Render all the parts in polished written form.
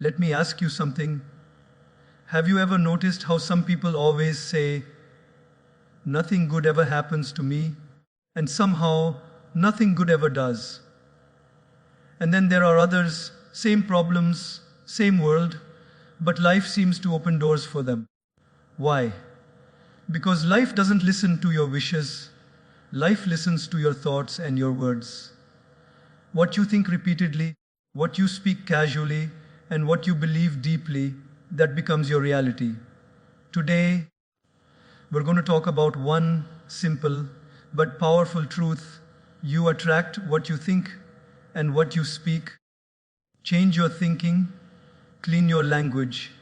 Let me ask you something. Have you ever noticed how some people always say, nothing good ever happens to me, and somehow nothing good ever does? And then there are others, same problems, same world, but life seems to open doors for them. Why? Because life doesn't listen to your wishes, life listens to your thoughts and your words. What you think repeatedly, what you speak casually, and what you believe deeply, that becomes your reality. Today, we're going to talk about one simple but powerful truth. You attract what you think and what you speak. Change your thinking, clean your language,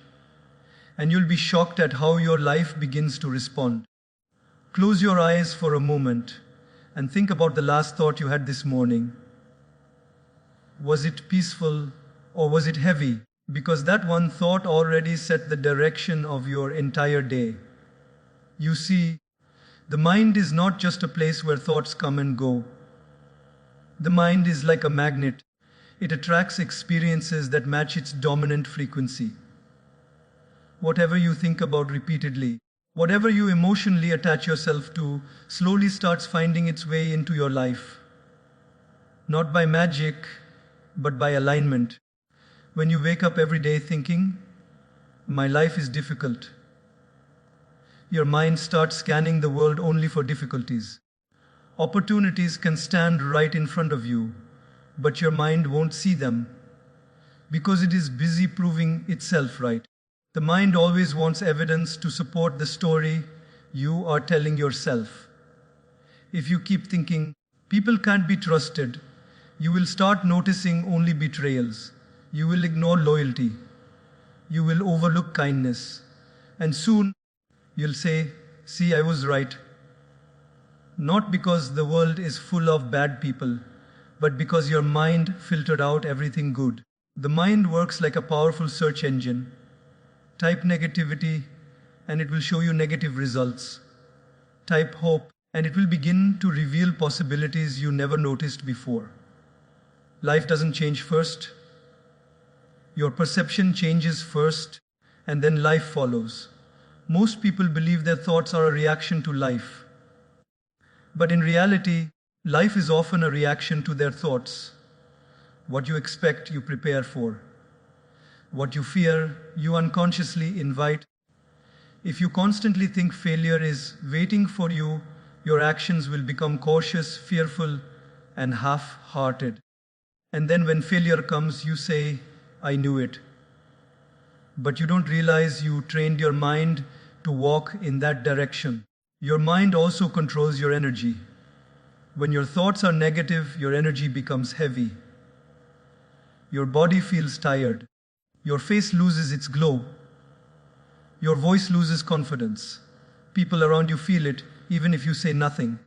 and you'll be shocked at how your life begins to respond. Close your eyes for a moment and think about the last thought you had this morning. Was it peaceful or was it heavy? Because that one thought already set the direction of your entire day. You see, the mind is not just a place where thoughts come and go. The mind is like a magnet. It attracts experiences that match its dominant frequency. Whatever you think about repeatedly, whatever you emotionally attach yourself to, slowly starts finding its way into your life. Not by magic, but by alignment. When you wake up every day thinking, my life is difficult, your mind starts scanning the world only for difficulties. Opportunities can stand right in front of you, but your mind won't see them because it is busy proving itself right. The mind always wants evidence to support the story you are telling yourself. If you keep thinking, people can't be trusted, you will start noticing only betrayals. You will ignore loyalty. You will overlook kindness. And soon, you'll say, see, I was right. Not because the world is full of bad people, but because your mind filtered out everything good. The mind works like a powerful search engine. Type negativity, and it will show you negative results. Type hope, and it will begin to reveal possibilities you never noticed before. Life doesn't change first. Your perception changes first, and then life follows. Most people believe their thoughts are a reaction to life. But in reality, life is often a reaction to their thoughts. What you expect, you prepare for. What you fear, you unconsciously invite. If you constantly think failure is waiting for you, your actions will become cautious, fearful, and half-hearted. And then when failure comes, you say, I knew it. But you don't realize you trained your mind to walk in that direction. Your mind also controls your energy. When your thoughts are negative, your energy becomes heavy. Your body feels tired. Your face loses its glow. Your voice loses confidence. People around you feel it, even if you say nothing.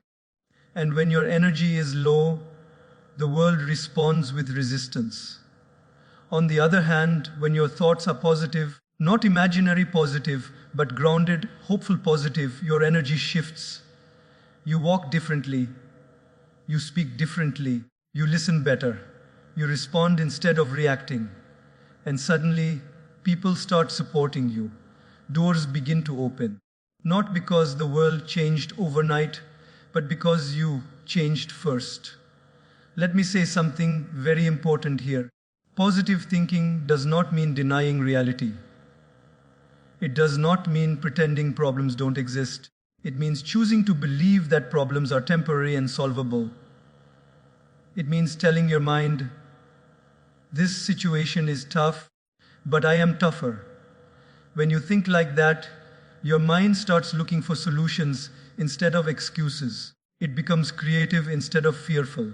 And when your energy is low, the world responds with resistance. On the other hand, when your thoughts are positive, not imaginary positive, but grounded, hopeful positive, your energy shifts. You walk differently. You speak differently. You listen better. You respond instead of reacting. And suddenly, people start supporting you. Doors begin to open. Not because the world changed overnight, but because you changed first. Let me say something very important here. Positive thinking does not mean denying reality. It does not mean pretending problems don't exist. It means choosing to believe that problems are temporary and solvable. It means telling your mind, this situation is tough, but I am tougher. When you think like that, your mind starts looking for solutions instead of excuses. It becomes creative instead of fearful.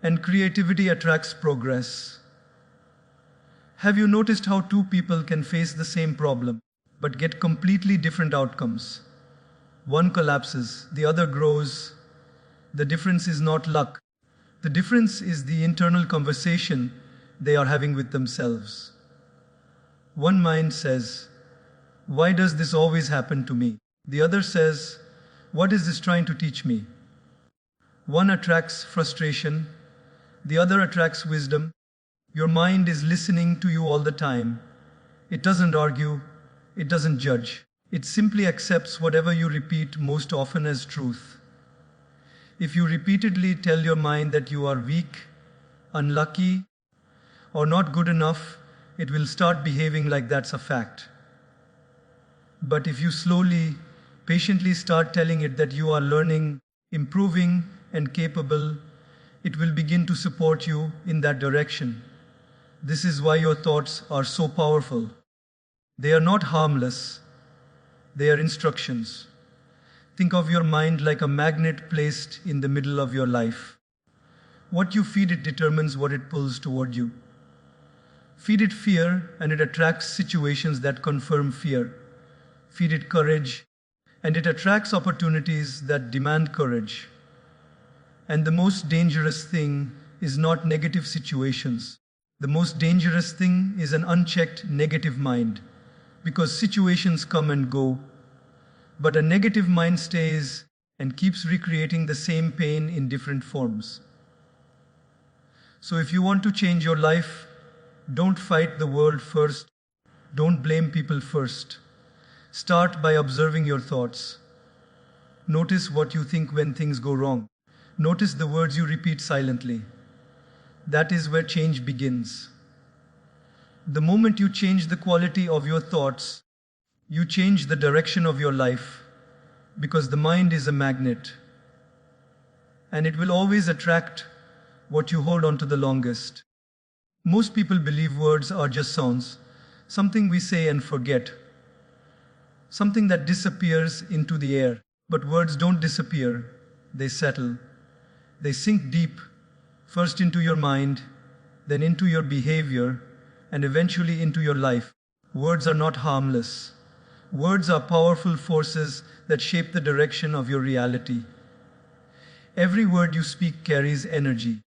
And creativity attracts progress. Have you noticed how two people can face the same problem, but get completely different outcomes? One collapses, the other grows. The difference is not luck. The difference is the internal conversation they are having with themselves. One mind says, why does this always happen to me? The other says, what is this trying to teach me? One attracts frustration, the other attracts wisdom. Your mind is listening to you all the time. It doesn't argue, it doesn't judge. It simply accepts whatever you repeat most often as truth. If you repeatedly tell your mind that you are weak, unlucky, or not good enough, it will start behaving like that's a fact. But if you slowly, patiently start telling it that you are learning, improving, and capable, it will begin to support you in that direction. This is why your thoughts are so powerful. They are not harmless, they are instructions. Think of your mind like a magnet placed in the middle of your life. What you feed it determines what it pulls toward you. Feed it fear, and it attracts situations that confirm fear. Feed it courage, and it attracts opportunities that demand courage. And the most dangerous thing is not negative situations. The most dangerous thing is an unchecked negative mind, because situations come and go, but a negative mind stays and keeps recreating the same pain in different forms. So if you want to change your life, don't fight the world first. Don't blame people first. Start by observing your thoughts. Notice what you think when things go wrong. Notice the words you repeat silently. That is where change begins. The moment you change the quality of your thoughts, you change the direction of your life, because the mind is a magnet, and it will always attract what you hold on to the longest. Most people believe words are just sounds, something we say and forget, something that disappears into the air. But words don't disappear, they settle. They sink deep, first into your mind, then into your behavior, and eventually into your life. Words are not harmless. Words are powerful forces that shape the direction of your reality. Every word you speak carries energy.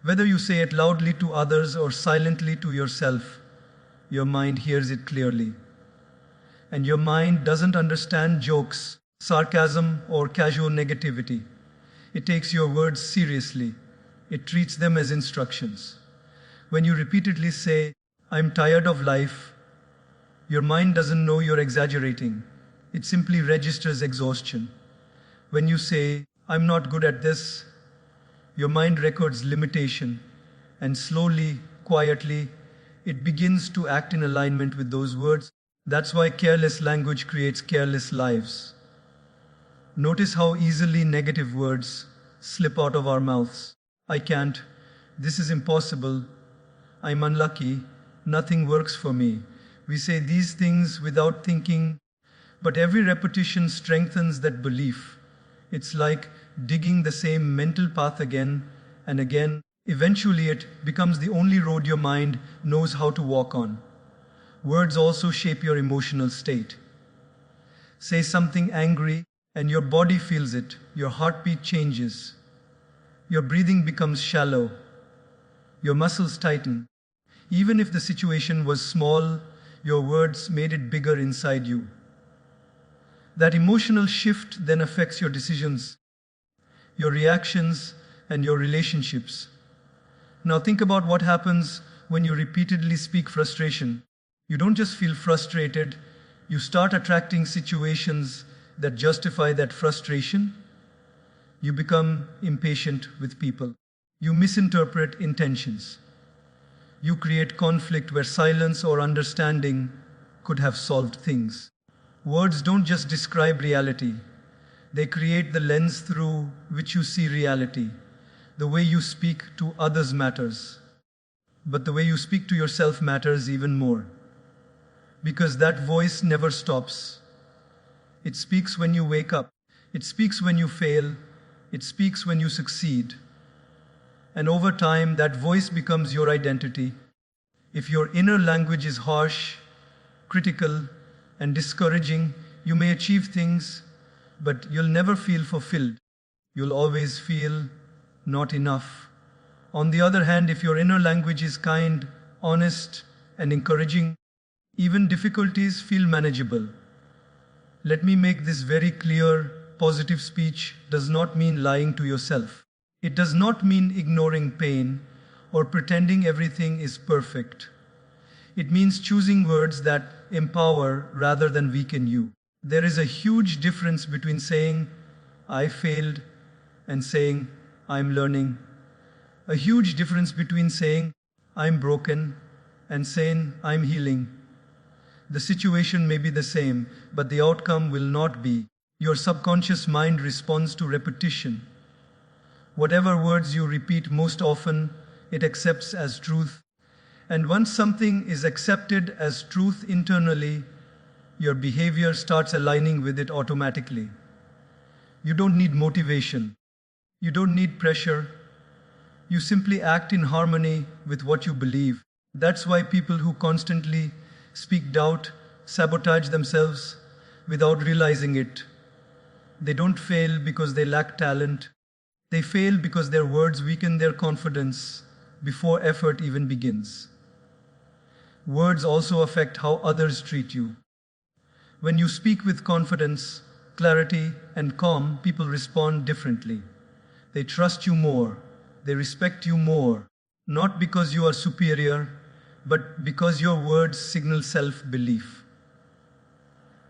Whether you say it loudly to others or silently to yourself, your mind hears it clearly. And your mind doesn't understand jokes, sarcasm, or casual negativity. It takes your words seriously. It treats them as instructions. When you repeatedly say, "I'm tired of life," your mind doesn't know you're exaggerating. It simply registers exhaustion. When you say, "I'm not good at this," your mind records limitation, and slowly, quietly, it begins to act in alignment with those words. That's why careless language creates careless lives. Notice how easily negative words slip out of our mouths. "I can't," "This is impossible," "I'm unlucky," "Nothing works for me." We say these things without thinking, but every repetition strengthens that belief. It's like digging the same mental path again and again. Eventually, it becomes the only road your mind knows how to walk on. Words also shape your emotional state. Say something angry, and your body feels it. Your heartbeat changes. Your breathing becomes shallow. Your muscles tighten. Even if the situation was small, your words made it bigger inside you. That emotional shift then affects your decisions, your reactions, and your relationships. Now think about what happens when you repeatedly speak frustration. You don't just feel frustrated, you start attracting situations that justify that frustration. You become impatient with people. You misinterpret intentions. You create conflict where silence or understanding could have solved things. Words don't just describe reality, they create the lens through which you see reality. The way you speak to others matters, but the way you speak to yourself matters even more. Because that voice never stops. It speaks when you wake up, it speaks when you fail, it speaks when you succeed. And over time, that voice becomes your identity. If your inner language is harsh, critical, and discouraging, you may achieve things, but you'll never feel fulfilled. You'll always feel not enough. On the other hand, if your inner language is kind, honest, and encouraging, even difficulties feel manageable. Let me make this very clear. Positive speech does not mean lying to yourself. It does not mean ignoring pain or pretending everything is perfect. It means choosing words that empower rather than weaken you. There is a huge difference between saying, I failed, and saying, I'm learning. A huge difference between saying, I'm broken, and saying, I'm healing. The situation may be the same, but the outcome will not be. Your subconscious mind responds to repetition. Whatever words you repeat most often, it accepts as truth. And once something is accepted as truth internally, your behavior starts aligning with it automatically. You don't need motivation. You don't need pressure. You simply act in harmony with what you believe. That's why people who constantly speak doubt sabotage themselves without realizing it. They don't fail because they lack talent. They fail because their words weaken their confidence before effort even begins. Words also affect how others treat you. When you speak with confidence, clarity, and calm, people respond differently. They trust you more. They respect you more. Not because you are superior, but because your words signal self-belief.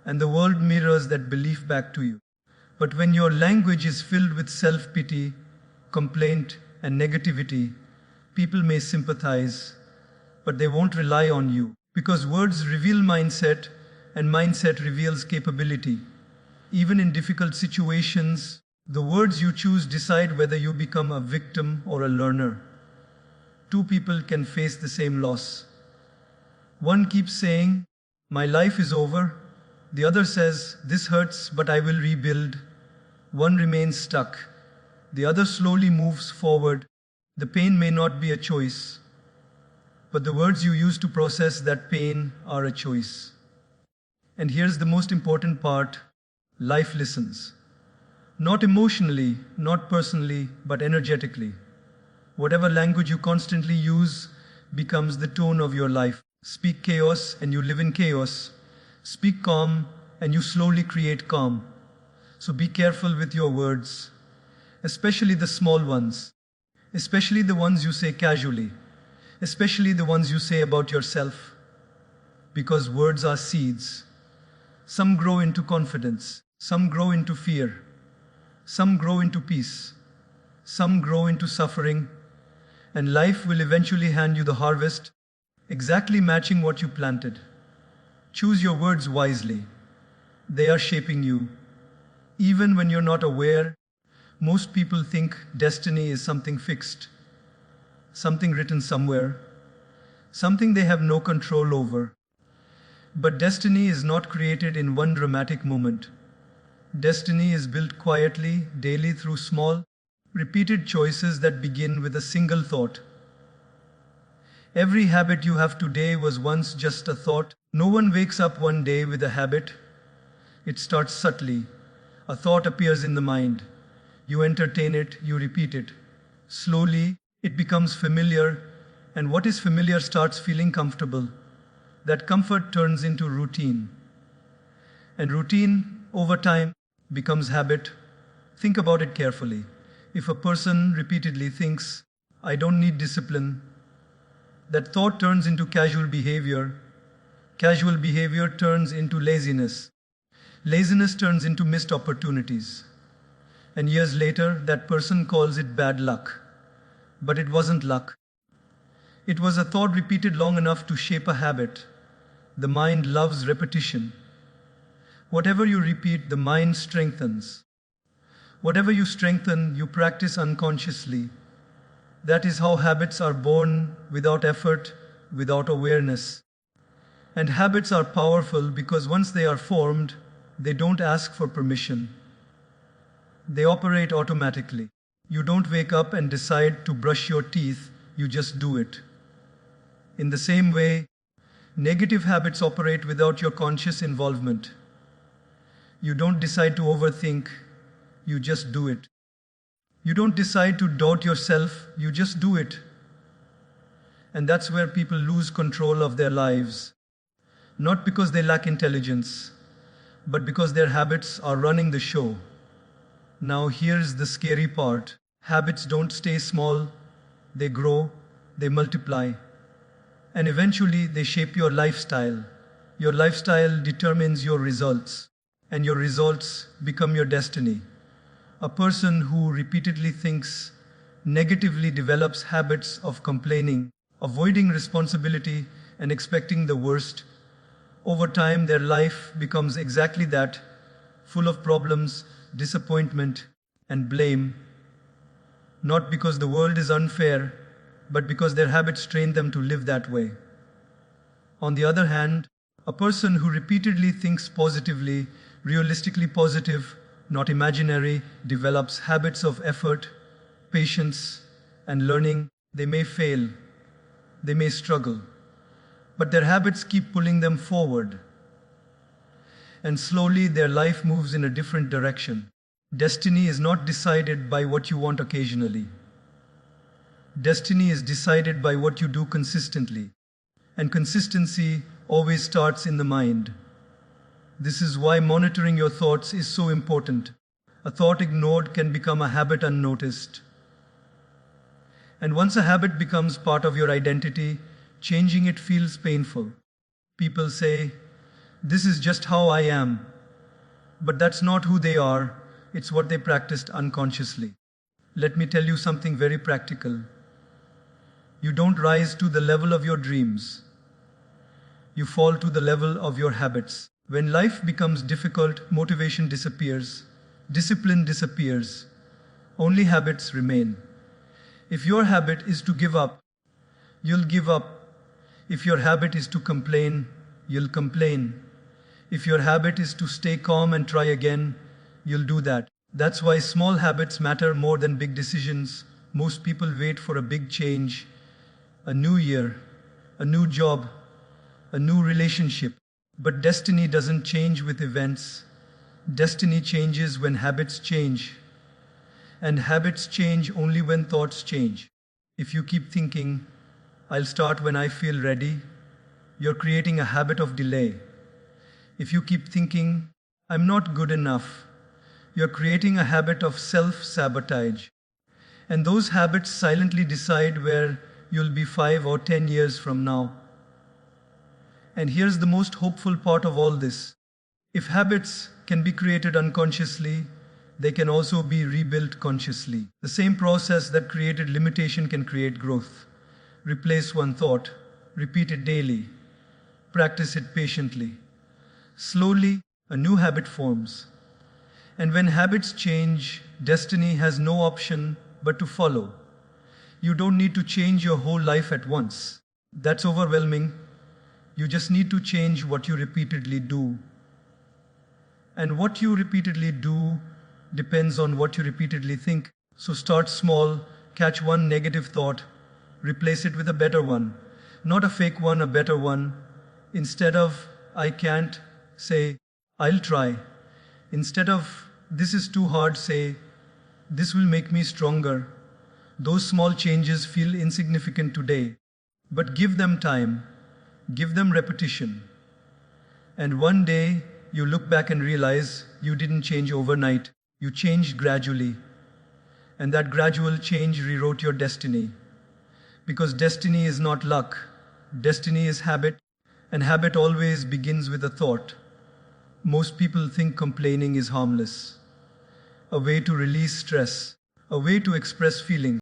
And the world mirrors that belief back to you. But when your language is filled with self-pity, complaint, and negativity, people may sympathize, but they won't rely on you. Because words reveal mindset, and mindset reveals capability. Even in difficult situations, the words you choose decide whether you become a victim or a learner. Two people can face the same loss. One keeps saying, my life is over. The other says, this hurts, but I will rebuild. One remains stuck. The other slowly moves forward. The pain may not be a choice, but the words you use to process that pain are a choice. And here's the most important part. Life listens. Not emotionally, not personally, but energetically. Whatever language you constantly use becomes the tone of your life. Speak chaos and you live in chaos. Speak calm and you slowly create calm. So be careful with your words, especially the small ones, especially the ones you say casually, especially the ones you say about yourself. Because words are seeds. Some grow into confidence, some grow into fear, some grow into peace, some grow into suffering, and life will eventually hand you the harvest, exactly matching what you planted. Choose your words wisely. They are shaping you. Even when you're not aware, most people think destiny is something fixed, something written somewhere, something they have no control over. But destiny is not created in one dramatic moment. Destiny is built quietly, daily through small, repeated choices that begin with a single thought. Every habit you have today was once just a thought. No one wakes up one day with a habit. It starts subtly. A thought appears in the mind. You entertain it, you repeat it. Slowly, it becomes familiar, and what is familiar starts feeling comfortable. That comfort turns into routine. And routine, over time, becomes habit. Think about it carefully. If a person repeatedly thinks, I don't need discipline, that thought turns into casual behavior. Casual behavior turns into laziness. Laziness turns into missed opportunities. And years later, that person calls it bad luck. But it wasn't luck. It was a thought repeated long enough to shape a habit. The mind loves repetition. Whatever you repeat, the mind strengthens. Whatever you strengthen, you practice unconsciously. That is how habits are born, without effort, without awareness. And habits are powerful because once they are formed, they don't ask for permission. They operate automatically. You don't wake up and decide to brush your teeth, you just do it. In the same way, negative habits operate without your conscious involvement. You don't decide to overthink, you just do it. You don't decide to doubt yourself, you just do it. And that's where people lose control of their lives. Not because they lack intelligence, but because their habits are running the show. Now here's the scary part. Habits don't stay small, they grow. they multiply, and eventually they shape your lifestyle. Your lifestyle determines your results, and your results become your destiny. A person who repeatedly thinks negatively develops habits of complaining, avoiding responsibility, and expecting the worst. Over time, their life becomes exactly that, full of problems, disappointment, and blame, not because the world is unfair, but because their habits train them to live that way. On the other hand, a person who repeatedly thinks positively, realistically positive, not imaginary, develops habits of effort, patience, and learning. They may fail, they may struggle, but their habits keep pulling them forward. And slowly their life moves in a different direction. Destiny is not decided by what you want occasionally. Destiny is decided by what you do consistently. And consistency always starts in the mind. This is why monitoring your thoughts is so important. A thought ignored can become a habit unnoticed. And once a habit becomes part of your identity, changing it feels painful. People say, "This is just how I am." But that's not who they are, it's what they practiced unconsciously. Let me tell you something very practical. You don't rise to the level of your dreams. You fall to the level of your habits. When life becomes difficult, motivation disappears, discipline disappears, only habits remain. If your habit is to give up, you'll give up. If your habit is to complain, you'll complain. If your habit is to stay calm and try again, you'll do that. That's why small habits matter more than big decisions. Most people wait for a big change, a new year, a new job, a new relationship. But destiny doesn't change with events. Destiny changes when habits change. And habits change only when thoughts change. If you keep thinking, "I'll start when I feel ready," you're creating a habit of delay. If you keep thinking, "I'm not good enough," you're creating a habit of self-sabotage. And those habits silently decide where you'll be 5 or 10 years from now. And here's the most hopeful part of all this. If habits can be created unconsciously, they can also be rebuilt consciously. The same process that created limitation can create growth. Replace one thought, repeat it daily, practice it patiently. Slowly, a new habit forms. And when habits change, destiny has no option but to follow. You don't need to change your whole life at once. That's overwhelming. You just need to change what you repeatedly do. And what you repeatedly do depends on what you repeatedly think. So start small, catch one negative thought, replace it with a better one. Not a fake one, a better one. Instead of "I can't," say "I'll try." Instead of "This is too hard," say "This will make me stronger." Those small changes feel insignificant today, but give them time, give them repetition. And one day you look back and realize you didn't change overnight. You changed gradually, and that gradual change rewrote your destiny. Because destiny is not luck, destiny is habit, and habit always begins with a thought. Most people think complaining is harmless, a way to release stress, a way to express feelings.